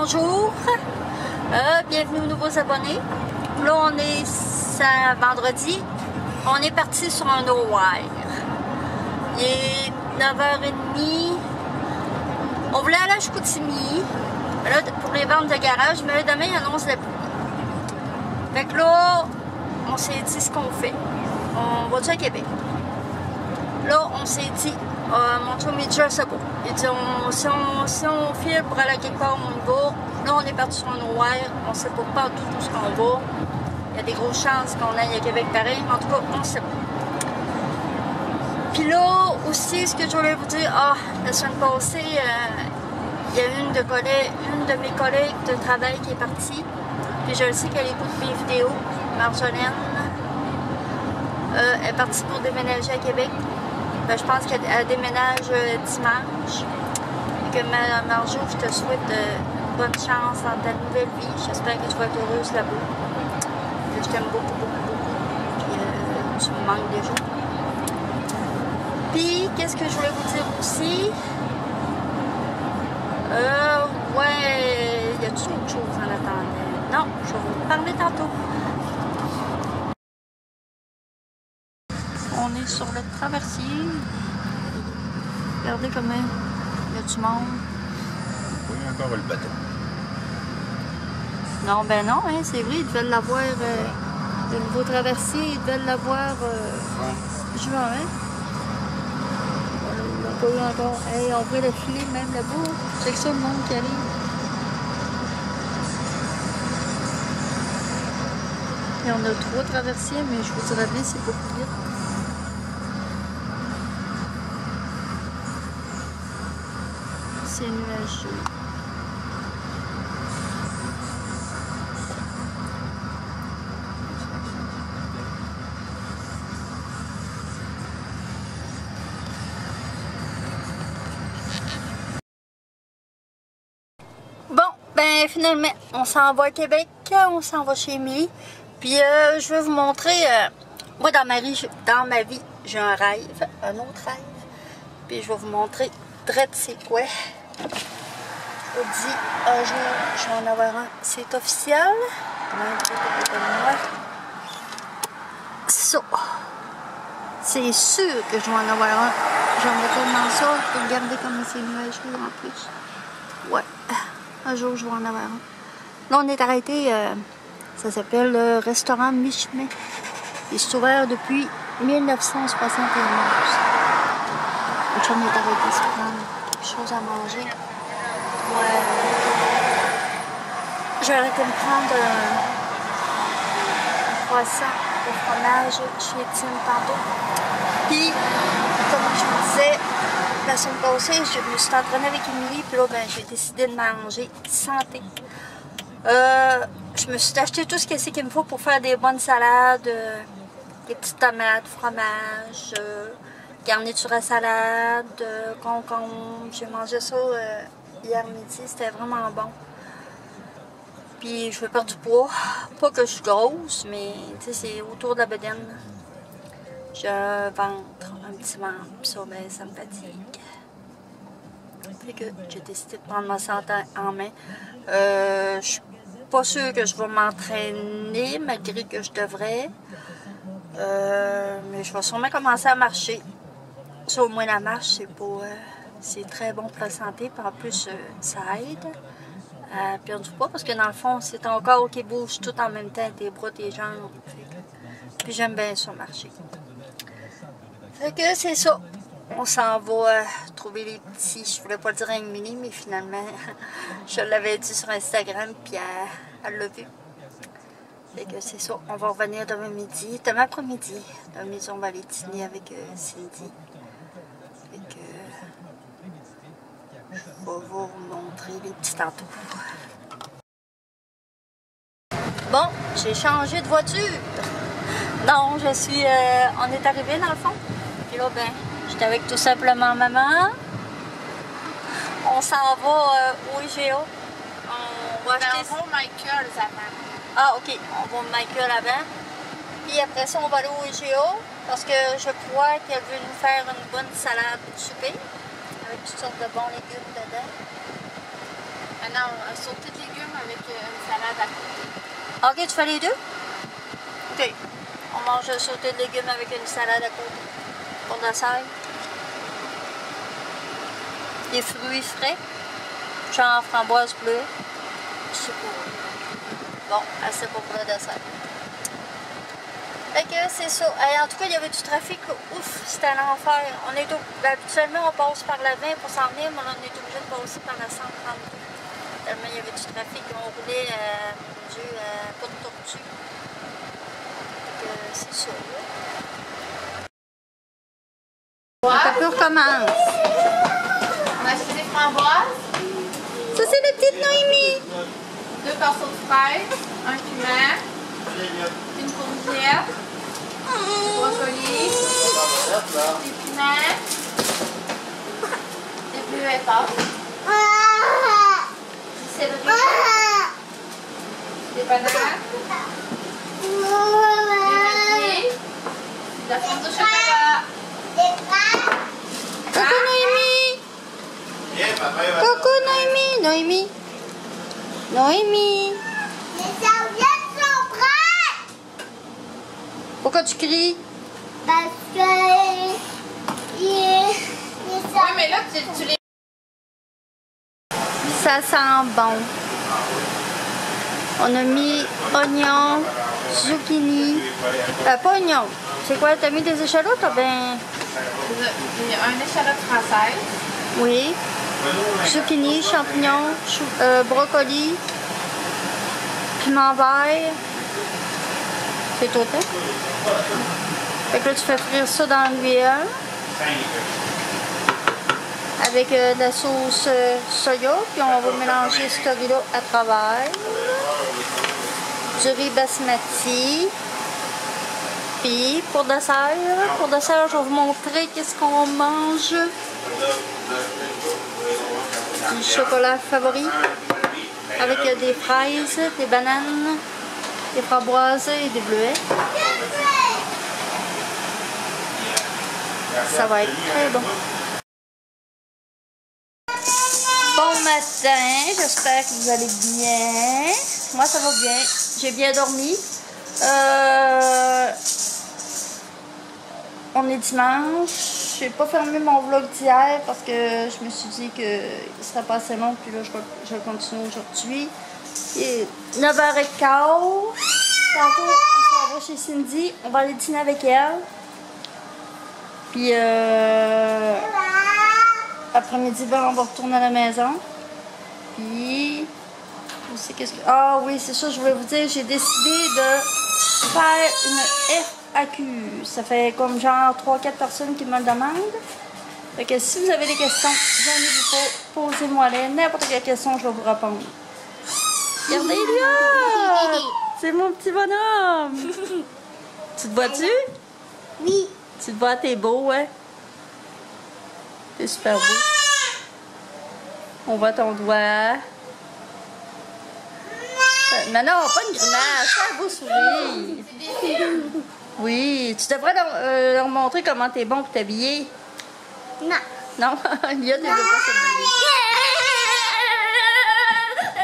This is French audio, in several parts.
Bonjour, bienvenue aux nouveaux abonnés. Là on est vendredi, on est parti sur un no-wire. Il est 9h30, on voulait aller à Chicoutimi, là, pour les ventes de garage, mais là, demain il annonce la pluie. Fait que là, on s'est dit ce qu'on fait, on va-tu à Québec? Là on s'est dit, mon chum il dit je sais pas. Il dit si on file pour aller à quelque part, on y va. Là on est parti sur un no-wire, on sait pas tout où ce qu'on va. Il y a des grosses chances qu'on aille à Québec pareil, mais en tout cas on sait pas. Puis là aussi ce que je voulais vous dire, la semaine passée, il y a une de mes collègues de travail qui est partie. Puis je le sais qu'elle écoute mes vidéos, Marjolaine. Elle est partie pour déménager à Québec. Ben, je pense qu'elle déménage dimanche. Et que Marjo, je te souhaite bonne chance dans ta nouvelle vie. J'espère que tu vas être heureuse là-bas. Je t'aime beaucoup, beaucoup, beaucoup. Puis tu me manques déjà. Puis, qu'est-ce que je voulais vous dire aussi? Ouais, y a-t-il autre chose en attendant? Non, je vais vous parler tantôt. On est sur le traversier. Regardez comment il y a du monde. Oui, encore le bateau. Non, ben non, hein, c'est vrai, ils devaient l'avoir. Le nouveau traversier, ils devaient l'avoir juin, hein? On l'a pas eu encore. Hey, on voit le filet même là-bas. C'est que ça le monde qui arrive. Et on a 3 traversiers, mais je vous dirais bien, c'est beaucoup vite. C'est nuageux. Bon, ben finalement, on s'en va à Québec, on s'en va chez Émilie. Puis je vais vous montrer, moi dans ma vie, j'ai un rêve, un autre rêve. Puis je vais vous montrer drette c'est quoi. Je vous dis, un jour, je vais en avoir un. C'est officiel. Ça. C'est sûr que je vais en avoir un. J'aimerais tellement ça. Regardez comment c'est nuageux en plus. Ouais. Un jour, je vais en avoir un. Là, on est arrêté. Ça s'appelle le restaurant Mi-Chemin. Il est ouvert depuis 1971. Le chum est arrêté se prendre quelque chose à manger. Ouais. J'ai arrêté de me prendre un croissant au fromage chez Tim tantôt. Puis, comme je vous disais, la semaine passée, je me suis entraînée avec Émilie, puis là, ben, j'ai décidé de manger santé. Je me suis acheté tout ce qu'il me faut pour faire des bonnes salades, des petites tomates, fromage, garniture à salade, concombre. J'ai mangé ça hier midi, c'était vraiment bon. Puis je veux perdre du poids. Pas que je suis grosse, mais c'est autour de la bedaine. J'ai un ventre, un petit ventre, puis ça, ben, ça me fatigue. Fait que j'ai décidé de prendre ma santé en main. Je suis pas sûre que je vais m'entraîner, malgré que je devrais. Mais je vais sûrement commencer à marcher. Ça, au moins la marche, c'est très bon pour la santé. Puis en plus, ça aide à perdre du poids. Parce que dans le fond, c'est ton corps qui bouge tout en même temps, tes bras, tes jambes. Puis j'aime bien ça marcher. Fait que c'est ça. On s'en va trouver les petits. Je voulais pas le dire à Émilie, mais finalement, je l'avais dit sur Instagram, puis elle l'a vu. Fait que c'est ça. On va revenir demain midi. Demain après-midi. Demain midi, on va aller dîner avec Cindy. Fait que je vais vous montrer les petits tantôt. Bon, j'ai changé de voiture. Non, on est arrivé dans le fond. Puis là, ben, j'étais avec tout simplement maman. On s'en va au IGA. On va acheter... On va au Michael avant. Ah, ok. On va au Michael avant. Puis après ça, on va aller au IGA. Parce que je crois qu'elle veut nous faire une bonne salade souper. Avec toutes sortes de bons légumes dedans. Non, un sauté de légumes avec une salade à côté. Ok, tu fais les deux? Ok. On mange un sauté de légumes avec une salade à côté. Pour dessert. Des fruits frais. Genre framboise bleue. C'est pour... Bon, assez pour le dessert. Fait que c'est ça. Et en tout cas, il y avait du trafic. Ouf, c'était l'enfer. Habituellement, on passe par la 20 pour s'en venir, mais on est obligé de passer par la 132. Tellement il y avait du trafic. On roulait, mon Dieu, pas de tortue. Fait que c'est ça, là. Le peu recommence. On a acheté des framboises, Ça, c'est la petite Noémie. 2 pinceaux de fraises, un piment, une courgette, du brocoli, des piments, des bleuets pâtes, du céleri, des bananes, des radis, de la fondue au chocolat. Coucou Noémie. Coucou Noémie. Noémie. Noémie. Les serviettes sont prêtes! Pourquoi tu cries? Parce que les Oui, mais là, tu les... Ça sent bon. On a mis oignons, zucchini. Pas oignon. C'est quoi? T'as mis des échalotes? Ben... Un échalote française. Oui. Zucchini, champignons, brocoli, piment vert. C'est tout, hein? Fait que là, tu fais frire ça dans l'huile. Avec de la sauce soya. Puis on va mélanger ce riz-là à travers. Du riz basmati. Puis pour dessert, je vais vous montrer qu'est-ce qu'on mange. Du chocolat favori avec des fraises, des bananes, des framboises et des bleuets. Ça va être très bon. Bon matin, j'espère que vous allez bien. Moi ça va bien, j'ai bien dormi. On est dimanche. J'ai pas fermé mon vlog d'hier parce que je me suis dit que il serait pas assez long. Puis là, je vais continuer aujourd'hui. Il est 9h15. Tantôt, on s'en va chez Cindy. On va aller dîner avec elle. Puis après-midi, ben, on va retourner à la maison. Puis aussi, qu'est-ce que... Ah oui, c'est ça, je voulais vous dire. J'ai décidé de faire une FAQ. Ça fait comme genre 3-4 personnes qui me le demandent. Fait que si vous avez des questions, gênez-vous pas, posez-moi-les. N'importe quelle question, je vais vous répondre. Regardez là! C'est mon petit bonhomme! Tu te vois-tu? Oui. Tu te vois, t'es beau, hein? T'es super beau. On voit ton doigt. Mais non, pas une grimace, fais un beau sourire. Oui, tu devrais leur montrer comment t'es bon pour t'habiller. Non. Non, Lia, tu ne veux pas s'habiller.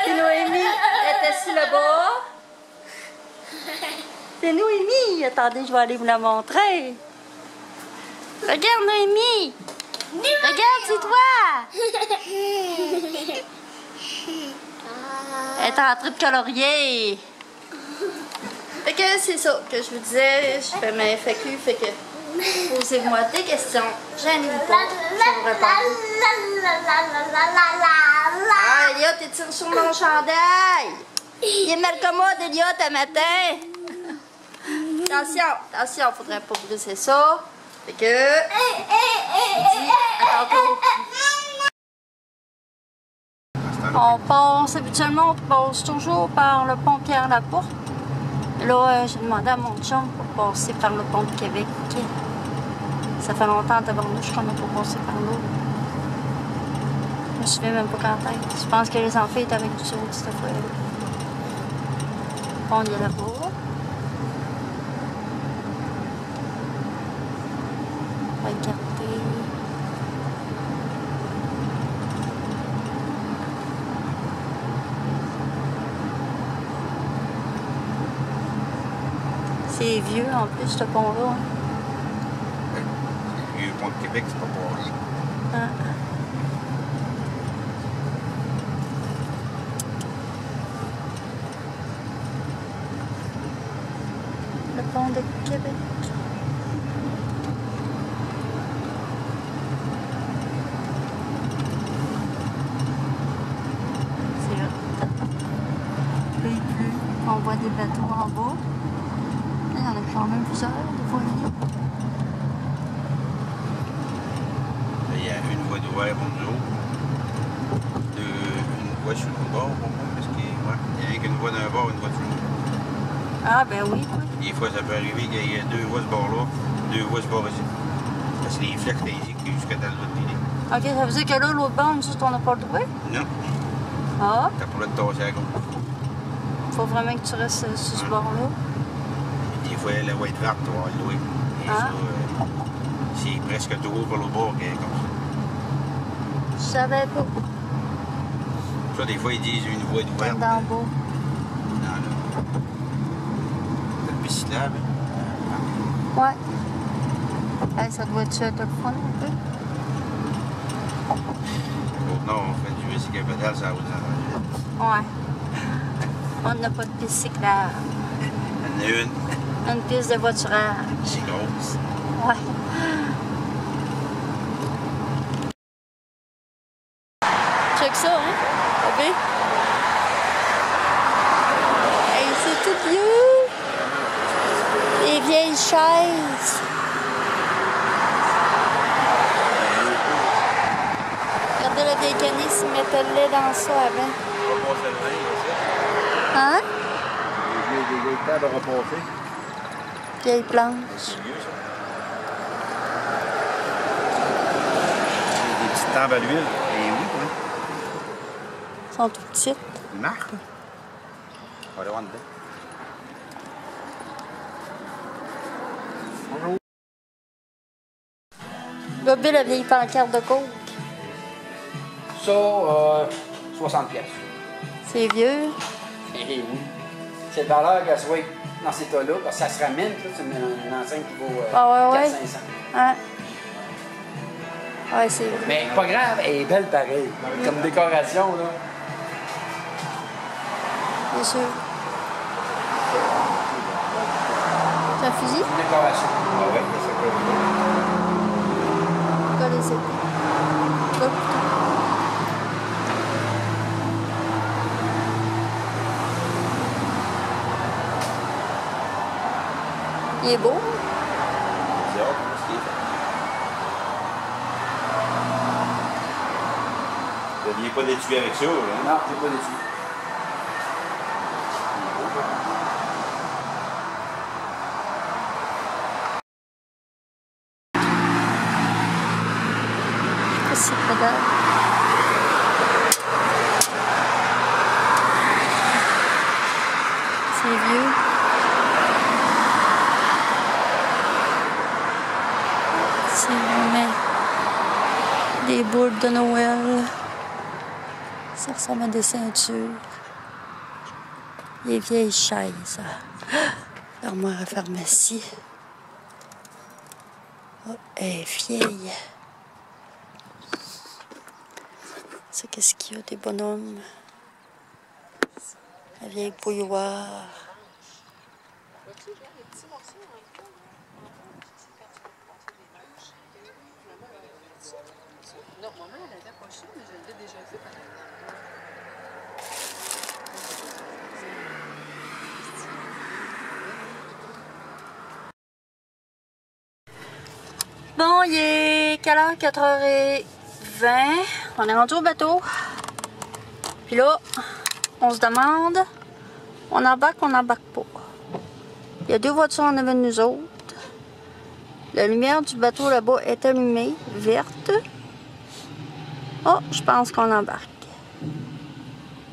C'est Noémie, elle est assise là-bas. C'est Noémie. Attendez, je vais aller vous la montrer. Regarde Noémie. Regarde, c'est toi. Elle est en train de colorier. Fait que c'est ça que je vous disais. Je fais ma FAQ. Fait que posez-moi des questions. Gênez-vous pas. Je vais vous répondre. Ah, Elliot, tu tires sur mon chandail. Il est mal commode, Elliot, à matin. Attention, attention, faudrait pas briser ça. Fait que... à tantôt. On passe, habituellement, on passe toujours par le pont Pierre-Laporte. Là, j'ai demandé à mon chum pour passer par le pont de Québec. Ça fait longtemps d'abord nous qu'on n'a pas passé par là. Je me souviens même pas quand est. Je pense que les enfants étaient avec nous autres cette fois-là. On est là-bas. On va écarter. C'est vieux en plus, ce pont-là. Hein? Le vieux pont de Québec, c'est pas pour rien. Ah. Le pont de Québec. C'est vrai. Il pleut. On voit des bateaux en bas. Il y en a quand même plusieurs de voiliers. Il y a une voie d'ouvert pour nous autres. Une voie sur le bord pour moi, parce qu'il y a rien qu'une voie d'un bord, une voie de l'autre. Ah, ben oui. Des fois, ça peut arriver qu'il y ait deux voies ce bord-là, deux voies ce bord-ci. Parce que les flex, t'as ici jusqu'à dans l'autre télé. Ok, ça veut dire que là, l'autre bande, juste, on n'a pas le droit? Non, Ah, t'as pas le droit de tasser à gauche. faut vraiment que tu restes sur ce bord-là. Des fois, la voie est verte, tu vas le louer. Et Ah. ça, c'est presque tout haut pour le bord qui est comme ça. Je savais pas. Ça, des fois, ils disent une voie Comme ouverte. d'en bas. Dans le piscilable. Ouais. Hey, ça doit être le fun un peu. Au nord, on fait du bicycle à pédale, ça roule dans la ville. Ouais. On n'a pas de piste cyclable. Il y en a une, Une piste de voiturage. c'est grosse. Ouais. Check ça, hein? Bébé? Hey, c'est tout vieux! Les vieilles chaises. Regardez la vieille canisse, ils mettaient le lait dans ça avant. On va passer le vin, là, Hein? ça. Des vieilles tables à repasser. Vieille planche. C'est vieux, ça. Des petites tables à l'huile. Et oui, oui. Elles sont tout petites. Ils marquent. On va aller voir dedans. Bonjour. Bobby, la vieille pancarte de coke. Ça, 60 pièces. C'est vieux. Eh oui. C'est de valeur qu'elle soit dans cet état-là, parce que ça se ramène, là, c'est une enseigne qui vaut Ah ouais, ouais. 400-500. Hein? Ouais, c'est vrai. Mais pas grave, elle est belle pareil. Comme décoration, là. Bien sûr. C'est un fusil? Une décoration. Ah ouais, c'est quoi? Coller les épées. Là, il est beau. C'est hâte, ce qui est fait. Vous n'aviez pas d'étui avec ça, là? Non, j'ai pas d'étui. C'est pas grave. C'est vieux. C'est vraiment des boules de Noël. Ça ressemble à des ceintures. Les vieilles chaises. L'armoire à pharmacie. Oh, elle est vieille. Ça, qu'est-ce qu'il y a? Des bonhommes. La vieille bouilloire. Bon, il est quelle heure? 4h20. On est rendu au bateau. Puis là, on se demande, on embarque pas. Il y a deux voitures en avant de nous autres. La lumière du bateau là-bas est allumée, verte. Oh, je pense qu'on embarque.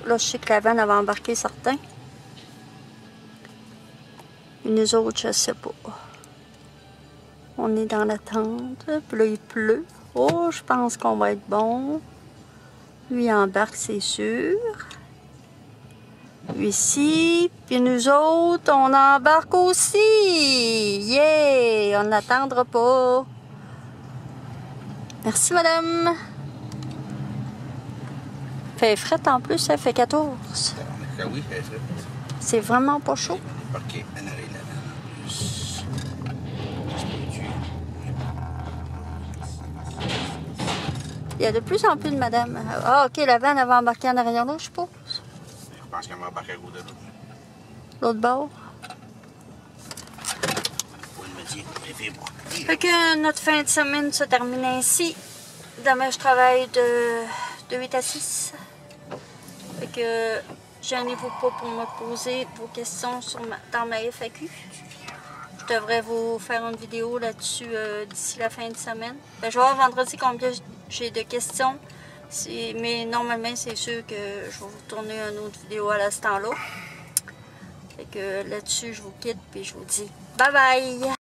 Là, je sais que la vanne avait embarqué certains. Et nous autres, je sais pas. On est dans l'attente. Puis là, il pleut. Oh, je pense qu'on va être bon. Lui, il embarque, c'est sûr. Ici, puis nous autres, on embarque aussi. Yeah! On n'attendra pas. Merci, madame. Fait fret en plus, ça fait 14. Ah oui, c'est ça. C'est vraiment pas chaud. On est parqué en arrière de la vanne en plus. Il y a de plus en plus de madame. Ah, OK, la vanne, elle va embarquer en arrière là, je suppose. Je pense qu'elle va embarquer à côté de l'autre. L'autre bord. Pour le métier, j'ai fait moi. Fait que notre fin de semaine se termine ainsi. Demain, je travaille de 8 à 6. Fait que gênez-vous pas pour me poser vos questions dans ma FAQ. Je devrais vous faire une vidéo là-dessus d'ici la fin de semaine. Ben, je vais voir vendredi combien j'ai de questions. Mais normalement, c'est sûr que je vais vous tourner une autre vidéo à l'instant là. Fait que là-dessus, je vous quitte et je vous dis bye bye!